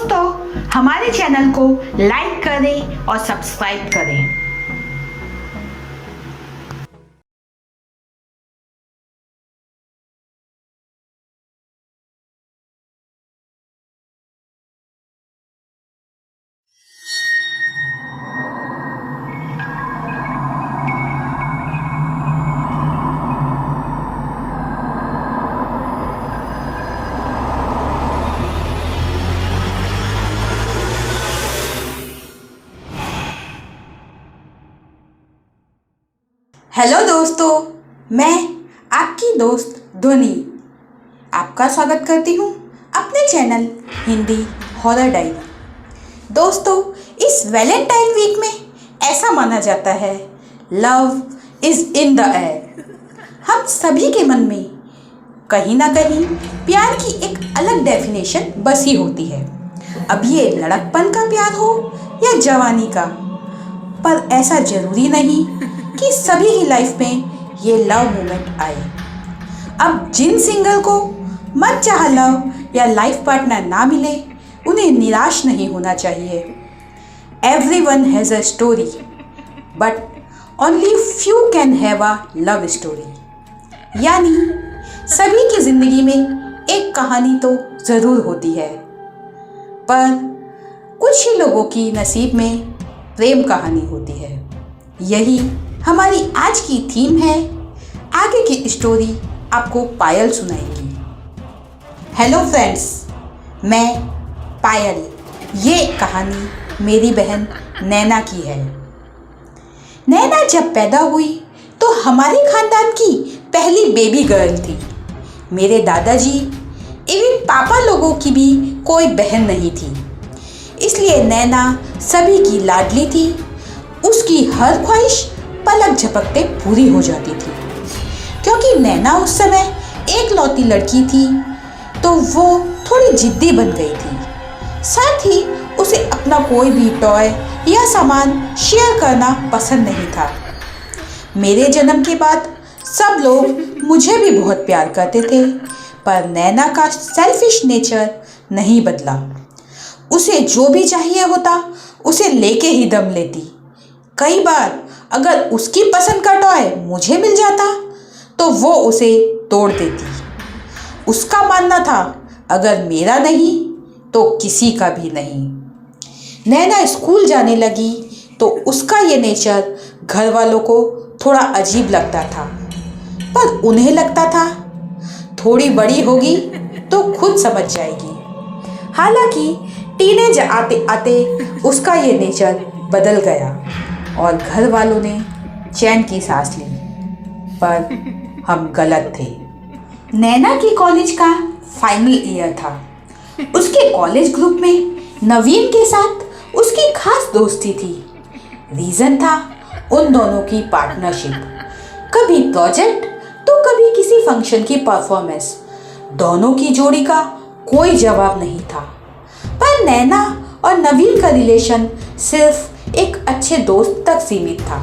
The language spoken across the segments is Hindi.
दोस्तों, हमारे चैनल को लाइक करें और सब्सक्राइब करें। हेलो दोस्तों, मैं आपकी दोस्त ध्वनि आपका स्वागत करती हूँ अपने चैनल हिंदी हॉरर डायरी। दोस्तों, इस वैलेंटाइन वीक में ऐसा माना जाता है love is in the air. हम सभी के मन में कहीं ना कहीं प्यार की एक अलग डेफिनेशन बसी होती है। अब ये लड़कपन का प्यार हो या जवानी का, पर ऐसा जरूरी नहीं कि सभी की लाइफ में ये लव मोमेंट आए। अब जिन सिंगल को मनचाहा लव या लाइफ पार्टनर ना मिले, उन्हें निराश नहीं होना चाहिए। Everyone has a story, but only few can have a love story. यानी सभी की जिंदगी में एक कहानी तो ज़रूर होती है, पर कुछ ही लोगों की नसीब में प्रेम कहानी होती है। यही हमारी आज की थीम है। आगे की स्टोरी आपको पायल सुनाएगी। हेलो फ्रेंड्स, मैं पायल। ये कहानी मेरी बहन नैना की है। नैना जब पैदा हुई तो हमारे खानदान की पहली बेबी गर्ल थी। मेरे दादाजी इवन पापा लोगों की भी कोई बहन नहीं थी, इसलिए नैना सभी की लाडली थी। उसकी हर ख्वाहिश पलक झपकते पूरी हो जाती थी। क्योंकि नैना उस समय एक लौती लड़की थी, तो वो थोड़ी जिद्दी बन गई थी। साथ ही उसे अपना कोई भी टॉय या सामान शेयर करना पसंद नहीं था। मेरे जन्म के बाद सब लोग मुझे भी बहुत प्यार करते थे, पर नैना का सेल्फिश नेचर नहीं बदला। उसे जो भी चाहिए होता उसे लेके ही दम लेती। कई बार अगर उसकी पसंद का टॉय मुझे मिल जाता तो वो उसे तोड़ देती। उसका मानना था अगर मेरा नहीं तो किसी का भी नहीं। नैना स्कूल जाने लगी तो उसका ये नेचर घर वालों को थोड़ा अजीब लगता था, पर उन्हें लगता था थोड़ी बड़ी होगी तो खुद समझ जाएगी। हालांकि टीनेज आते आते उसका ये नेचर बदल गया और घर वालों ने चैन की सांस ली, पर हम गलत थे। नैना की कॉलेज का फाइनल ईयर था। उसके कॉलेज ग्रुप में नवीन के साथ उसकी खास दोस्ती थी। रीज़न था उन दोनों की पार्टनरशिप। कभी प्रोजेक्ट तो कभी किसी फंक्शन की परफॉर्मेंस। दोनों की जोड़ी का कोई जवाब नहीं था। पर नैना और नवीन का रिलेशन सिर्फ एक अच्छे दोस्त तक सीमित था।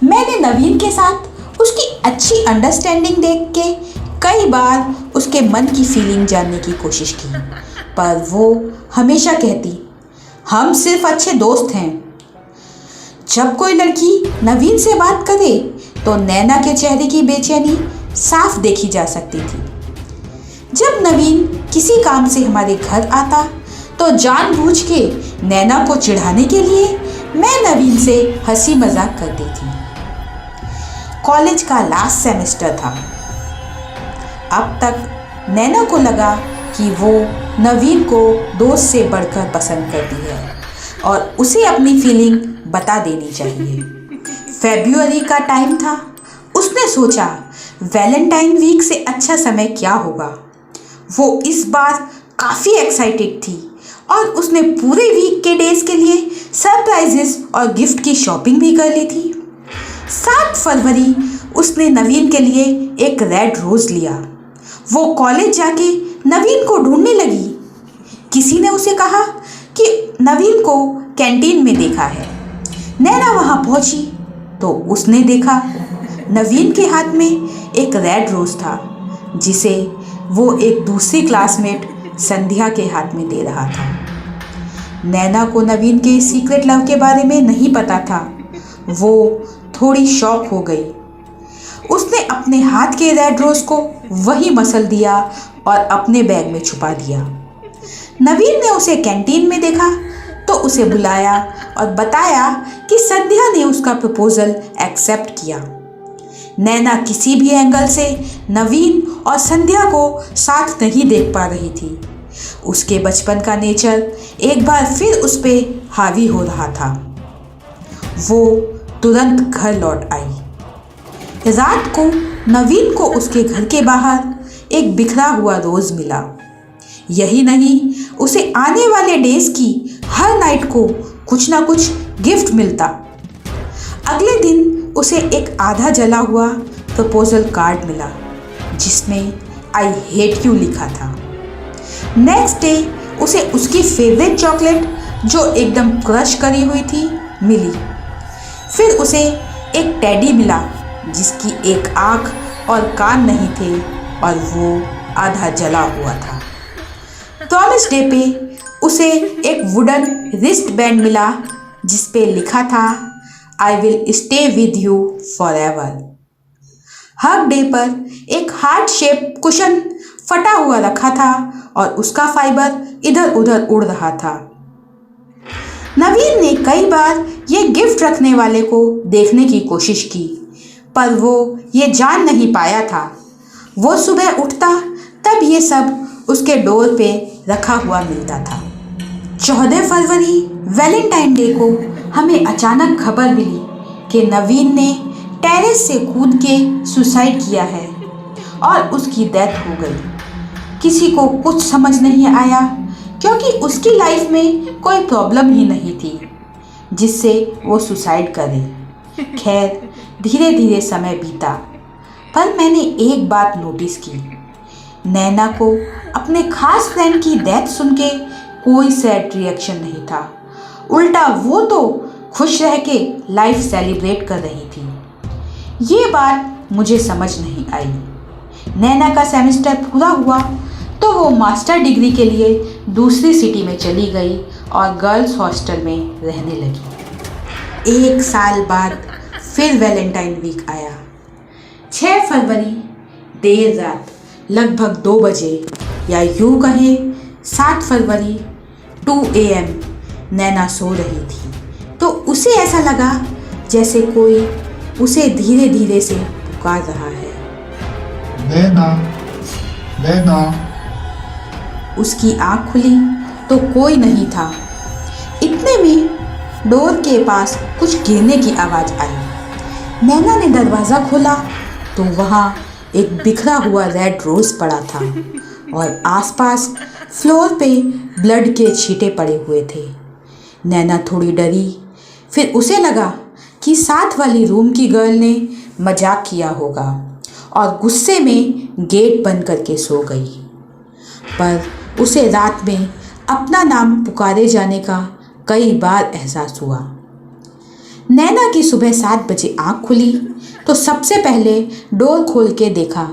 मैंने नवीन के साथ उसकी अच्छी अंडरस्टैंडिंग देख के कई बार उसके मन की फीलिंग जानने की कोशिश की, पर वो हमेशा कहती हम सिर्फ अच्छे दोस्त हैं। जब कोई लड़की नवीन से बात करे तो नैना के चेहरे की बेचैनी साफ देखी जा सकती थी। जब नवीन किसी काम से हमारे घर आता तो जानबूझ के नैना को चिढ़ाने के लिए मैं नवीन से हंसी मजाक करती थी। कॉलेज का लास्ट सेमेस्टर था। अब तक नैना को लगा कि वो नवीन को दोस्त से बढ़कर पसंद करती है और उसे अपनी फीलिंग बता देनी चाहिए। फरवरी का टाइम था। उसने सोचा वैलेंटाइन वीक से अच्छा समय क्या होगा। वो इस बार काफ़ी एक्साइटेड थी और उसने पूरे वीक के डेज के लिए सरप्राइजेस और गिफ्ट की शॉपिंग भी कर ली थी। 7 फरवरी उसने नवीन के लिए एक रेड रोज़ लिया। वो कॉलेज जाके नवीन को ढूंढने लगी। किसी ने उसे कहा कि नवीन को कैंटीन में देखा है। नैना वहाँ पहुँची तो उसने देखा नवीन के हाथ में एक रेड रोज़ था, जिसे वो एक दूसरी क्लासमेट संध्या के हाथ में दे रहा था। नैना को नवीन के सीक्रेट लव के बारे में नहीं पता था। वो थोड़ी शॉक हो गई। उसने अपने हाथ के रेड रोज को वही मसल दिया और अपने बैग में छुपा दिया। नवीन ने उसे कैंटीन में देखा तो उसे बुलाया और बताया कि संध्या ने उसका प्रपोजल एक्सेप्ट किया। नैना किसी भी एंगल से नवीन और संध्या को साथ नहीं देख पा रही थी। उसके बचपन का नेचर एक बार फिर उस पे हावी हो रहा था। वो तुरंत घर लौट आई। रात को नवीन को उसके घर के बाहर एक बिखरा हुआ रोज मिला। यही नहीं, उसे आने वाले डेज की हर नाइट को कुछ ना कुछ गिफ्ट मिलता। अगले दिन उसे एक आधा जला हुआ प्रपोजल कार्ड मिला जिसमें आई हेट यू लिखा था। नेक्स्ट डे उसे उसकी फेवरेट चॉकलेट जो एकदम क्रश करी हुई थी मिली। फिर उसे एक टेडी मिला जिसकी एक आँख और कान नहीं थे और वो आधा जला हुआ था। प्रॉमिस डे पे उसे एक वुडन रिस्ट बैंड मिला जिस पे लिखा था I will stay with you for ever. Hug day पर एक हार्ट शेप कुशन फटा हुआ रखा था और उसका फाइबर इधर उधर उड़ रहा था। नवीन ने कई बार ये गिफ्ट रखने वाले को देखने की कोशिश की पर वो ये जान नहीं पाया था। वो सुबह उठता तब ये सब उसके डोर पे रखा हुआ मिलता था। 14 फरवरी वैलेंटाइन डे को हमें अचानक खबर मिली कि नवीन ने टेरेस से कूद के सुसाइड किया है और उसकी डेथ हो गई। किसी को कुछ समझ नहीं आया क्योंकि उसकी लाइफ में कोई प्रॉब्लम ही नहीं थी जिससे वो सुसाइड करे। खैर धीरे धीरे समय बीता पर मैंने एक बात नोटिस की। नैना को अपने खास फ्रेंड की डेथ सुन के कोई सैड रिएक्शन नहीं था। उल्टा वो तो खुश रह के लाइफ सेलिब्रेट कर रही थी। ये बात मुझे समझ नहीं आई। नैना का सेमेस्टर पूरा हुआ तो वो मास्टर डिग्री के लिए दूसरी सिटी में चली गई और गर्ल्स हॉस्टल में रहने लगी। 1 साल बाद फिर वैलेंटाइन वीक आया। 6 फरवरी देर रात लगभग 2 बजे या यूँ कहें 7 फरवरी 2 AM नैना सो रही थी तो उसे ऐसा लगा जैसे कोई उसे धीरे धीरे से पुकार रहा है। नैना, नैना। उसकी आँख खुली तो कोई नहीं था। इतने में डोर के पास कुछ गिरने की आवाज़ आई। नैना ने दरवाज़ा खोला तो वहाँ एक बिखरा हुआ रेड रोज़ पड़ा था और आसपास फ्लोर पे ब्लड के छींटे पड़े हुए थे। नैना थोड़ी डरी। फिर उसे लगा कि साथ वाली रूम की गर्ल ने मजाक किया होगा और गुस्से में गेट बंद करके सो गई। पर उसे रात में अपना नाम पुकारे जाने का कई बार एहसास हुआ। नैना की सुबह 7 बजे आँख खुली तो सबसे पहले डोर खोल के देखा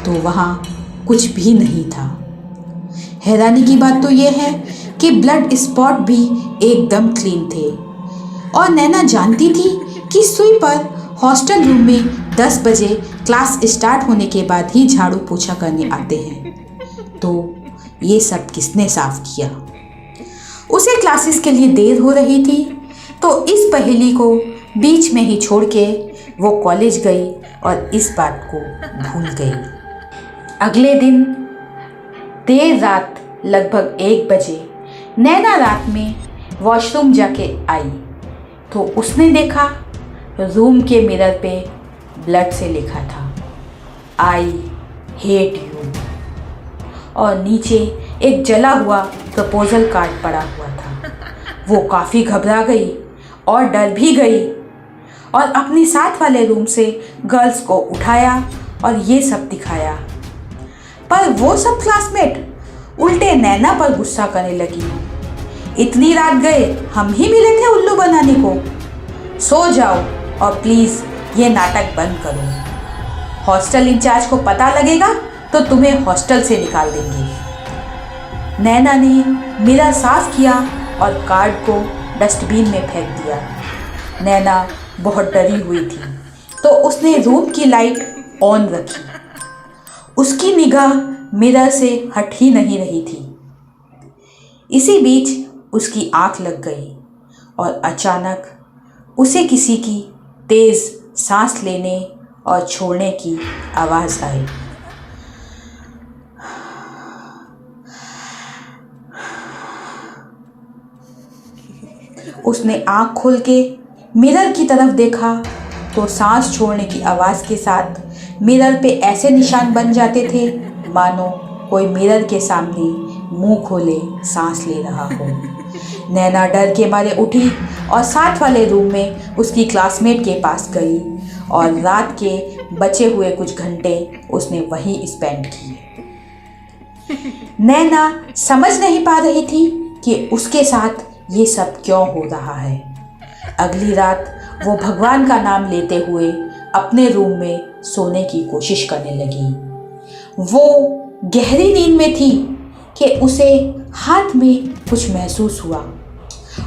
तो वहाँ कुछ भी नहीं था। हैरानी की बात तो यह है कि ब्लड स्पॉट भी एकदम क्लीन थे और नैना जानती थी कि स्वीपर हॉस्टल रूम में 10 बजे क्लास स्टार्ट होने के बाद ही झाड़ू पोछा करने आते हैं। तो ये सब किसने साफ किया? उसे क्लासेस के लिए देर हो रही थी तो इस पहेली को बीच में ही छोड़ के वो कॉलेज गई और इस बात को भूल गई। अगले दिन देर रात लगभग 1 बजे नैना रात में वॉशरूम जाके आई तो उसने देखा रूम के मिरर पे ब्लड से लिखा था आई हेट यू और नीचे एक जला हुआ प्रपोजल कार्ड पड़ा हुआ था। वो काफ़ी घबरा गई और डर भी गई और अपने साथ वाले रूम से गर्ल्स को उठाया और ये सब दिखाया। पर वो सब क्लासमेट उल्टे नैना पर गुस्सा करने लगी। इतनी रात गए हम ही मिले थे उल्लू बनाने को। सो जाओ और प्लीज़ ये नाटक बंद करो। हॉस्टल इंचार्ज को पता लगेगा तो तुम्हें हॉस्टल से निकाल देंगे। नैना ने मिरर साफ किया और कार्ड को डस्टबिन में फेंक दिया। नैना बहुत डरी हुई थी तो उसने रूम की लाइट ऑन रखी। उसकी निगाह मिरर से हट ही नहीं रही थी। इसी बीच उसकी आंख लग गई और अचानक उसे किसी की तेज सांस लेने और छोड़ने की आवाज़ आई। उसने आंख खोल के मिरर की तरफ देखा तो सांस छोड़ने की आवाज़ के साथ मिरर पे ऐसे निशान बन जाते थे मानो कोई मिरर के सामने मुंह खोले सांस ले रहा हो। नैना डर के मारे उठी और साथ वाले रूम में उसकी क्लासमेट के पास गई और रात के बचे हुए कुछ घंटे उसने वहीं स्पेंड किए। नैना समझ नहीं पा रही थी कि उसके साथ ये सब क्यों हो रहा है। अगली रात वो भगवान का नाम लेते हुए अपने रूम में सोने की कोशिश करने लगी। वो गहरी नींद में थी कि उसे हाथ में कुछ महसूस हुआ।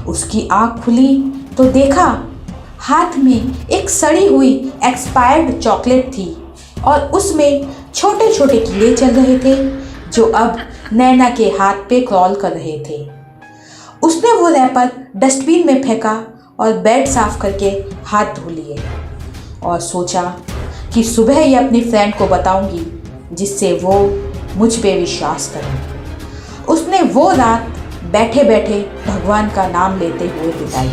उसकी आंख खुली तो देखा हाथ में एक सड़ी हुई एक्सपायर्ड चॉकलेट थी और उसमें छोटे छोटे कीड़े चल रहे थे जो अब नैना के हाथ पे क्रॉल कर रहे थे। उसने वो रैपर डस्टबिन में फेंका और बेड साफ करके हाथ धो लिए और सोचा कि सुबह ही अपनी फ्रेंड को बताऊंगी जिससे वो मुझ पे विश्वास करे। उसने वो रात बैठे बैठे भगवान का नाम लेते हुए बिताई।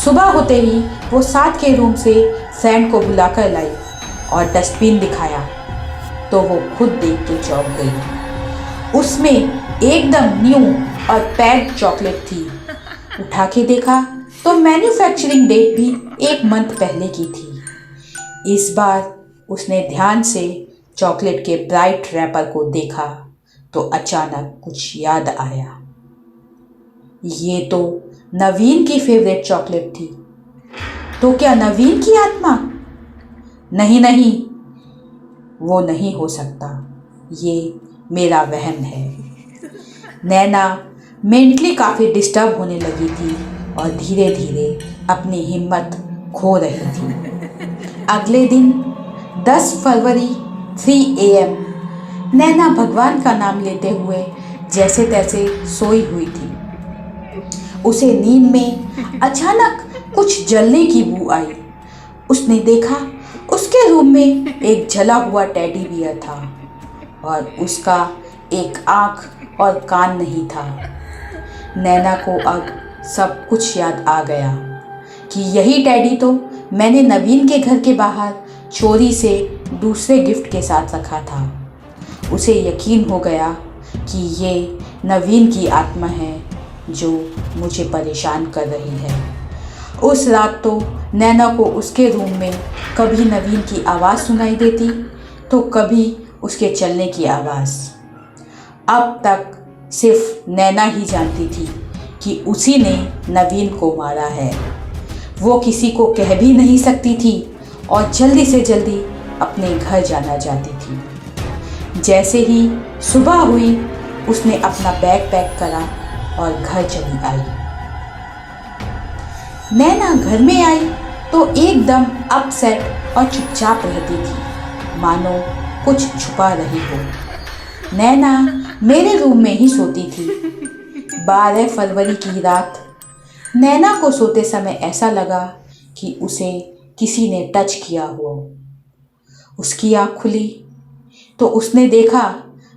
सुबह होते ही वो साथ के रूम से फ्रेंड को बुलाकर लाई और डस्टबिन दिखाया तो वो खुद देख के चौंक गई। उसमें एकदम न्यू और पैक्ड चॉकलेट थी। उठा के देखा तो मैन्युफैक्चरिंग डेट भी 1 मंथ पहले की थी। इस बार उसने ध्यान से चॉकलेट के ब्राइट रैपर को देखा तो अचानक कुछ याद आया। ये तो नवीन की फेवरेट चॉकलेट थी। तो क्या नवीन की आत्मा? नहीं नहीं, वो नहीं हो सकता। ये मेरा वहम है। नैना मेंटली काफ़ी डिस्टर्ब होने लगी थी और धीरे धीरे अपनी हिम्मत खो रही थी। अगले दिन 10 फरवरी 3 AM नैना भगवान का नाम लेते हुए जैसे तैसे सोई हुई थी। उसे नींद में अचानक कुछ जलने की बू आई। उसने देखा उसके रूम में एक जला हुआ टेडी बियर था और उसका एक आँख और कान नहीं था। नैना को अब सब कुछ याद आ गया कि यही टेडी तो मैंने नवीन के घर के बाहर चोरी से दूसरे गिफ्ट के साथ रखा था। उसे यकीन हो गया कि ये नवीन की आत्मा है जो मुझे परेशान कर रही है। उस रात तो नैना को उसके रूम में कभी नवीन की आवाज़ सुनाई देती तो कभी उसके चलने की आवाज़। अब तक सिर्फ नैना ही जानती थी कि उसी ने नवीन को मारा है। वो किसी को कह भी नहीं सकती थी और जल्दी से जल्दी अपने घर जाना चाहती थी। जैसे ही सुबह हुई उसने अपना बैग पैक करा और घर चली आई। नैना घर में आई तो एकदम अपसेट और चुपचाप रहती थी मानो कुछ छुपा रही हो। नैना मेरे रूम में ही सोती थी। 12 फरवरी की रात नैना को सोते समय ऐसा लगा कि उसे किसी ने टच किया हो। उसकी आँख खुली तो उसने देखा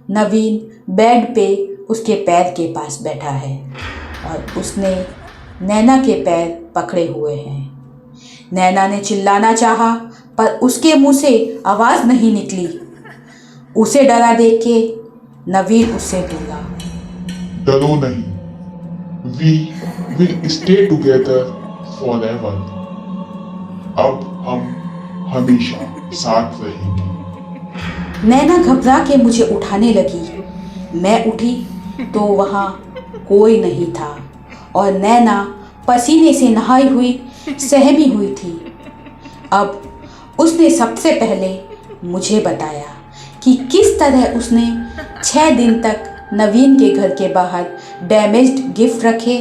नवीन बेड पे उसके पैर के पास बैठा है और उसने नैना के पैर पकड़े हुए हैं। नैना ने चिल्लाना चाहा पर उसके मुंह से आवाज़ नहीं निकली। उसे डरा देख के नवीन उससे बोला, डरो नहीं, we will stay together forever. अब हम हमेशा साथ रहेंगे। नैना घबरा के मुझे उठाने लगी। मैं उठी तो वहाँ कोई नहीं था और नैना पसीने से नहाई हुई सहमी हुई थी। अब उसने सबसे पहले मुझे बताया कि किस तरह उसने 6 दिन तक नवीन के घर के बाहर डैमेज्ड गिफ्ट रखे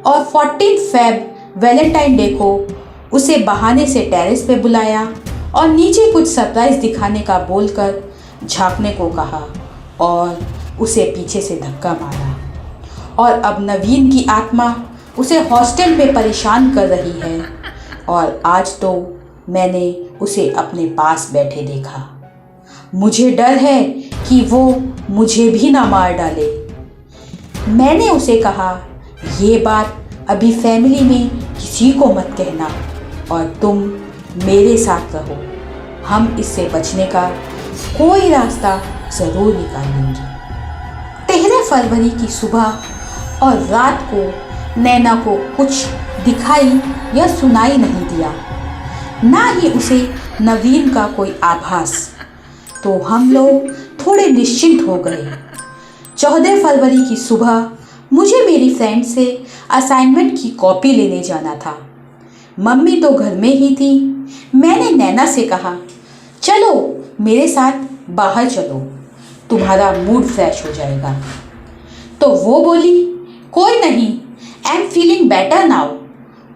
और 14 फेब वैलेंटाइन डे को उसे बहाने से टेरेस पे बुलाया और नीचे कुछ सरप्राइज दिखाने का बोलकर झांकने को कहा और उसे पीछे से धक्का मारा। और अब नवीन की आत्मा उसे हॉस्टल में परेशान कर रही है और आज तो मैंने उसे अपने पास बैठे देखा। मुझे डर है कि वो मुझे भी ना मार डाले। मैंने उसे कहा, ये बात अभी फैमिली में किसी को मत कहना और तुम मेरे साथ रहो, हम इससे बचने का कोई रास्ता ज़रूर निकालेंगे। 13 फरवरी की सुबह और रात को नैना को कुछ दिखाई या सुनाई नहीं दिया, ना ही उसे नवीन का कोई आभास। तो हम लोग थोड़े निश्चिंत हो गए। 14 फरवरी की सुबह मुझे मेरी फ्रेंड से असाइनमेंट की कॉपी लेने जाना था। मम्मी तो घर में ही थी। मैंने नैना से कहा, चलो मेरे साथ बाहर चलो, तुम्हारा मूड फ्रेश हो जाएगा। तो वो बोली, कोई नहीं, I am feeling better now,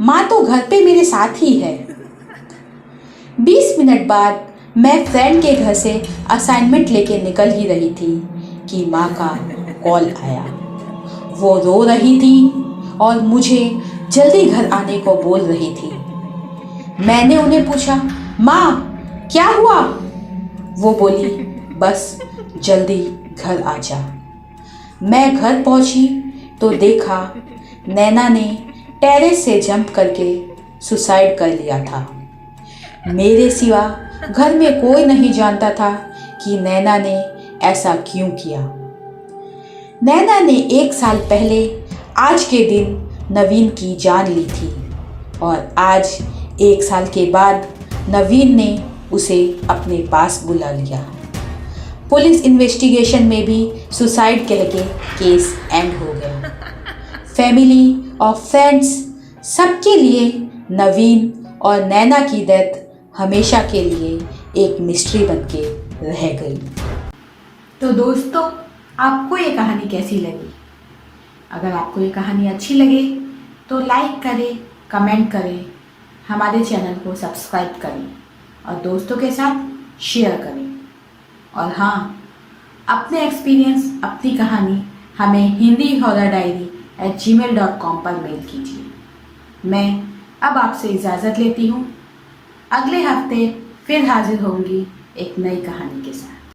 माँ तो घर पे मेरे साथ ही है। 20 मिनट बाद मैं फ्रेंड के घर से असाइनमेंट लेके निकल ही रही थी कि माँ का कॉल आया। वो रो रही थी और मुझे जल्दी घर आने को बोल रही थी। मैंने उन्हें पूछा, माँ क्या हुआ? वो बोली, बस जल्दी घर आ जा। मैं घर पहुंची तो देखा नैना ने टेरेस से जंप करके सुसाइड कर लिया था। मेरे सिवा घर में कोई नहीं जानता था कि नैना ने ऐसा क्यों किया। नैना ने 1 साल पहले आज के दिन नवीन की जान ली थी और आज 1 साल के बाद नवीन ने उसे अपने पास बुला लिया। पुलिस इन्वेस्टिगेशन में भी सुसाइड कह के केस एंड हो गया। फैमिली और फ्रेंड्स सबके लिए नवीन और नैना की डेथ हमेशा के लिए एक मिस्ट्री बनके रह गई। तो दोस्तों, आपको ये कहानी कैसी लगी? अगर आपको ये कहानी अच्छी लगे तो लाइक करें, कमेंट करें, हमारे चैनल को सब्सक्राइब करें और दोस्तों के साथ शेयर करें। और हाँ, अपने एक्सपीरियंस, अपनी कहानी हमें hindihorrordiary@gmail.com पर मेल कीजिए। मैं अब आपसे इजाज़त लेती हूँ। अगले हफ्ते फिर हाजिर होंगी एक नई कहानी के साथ।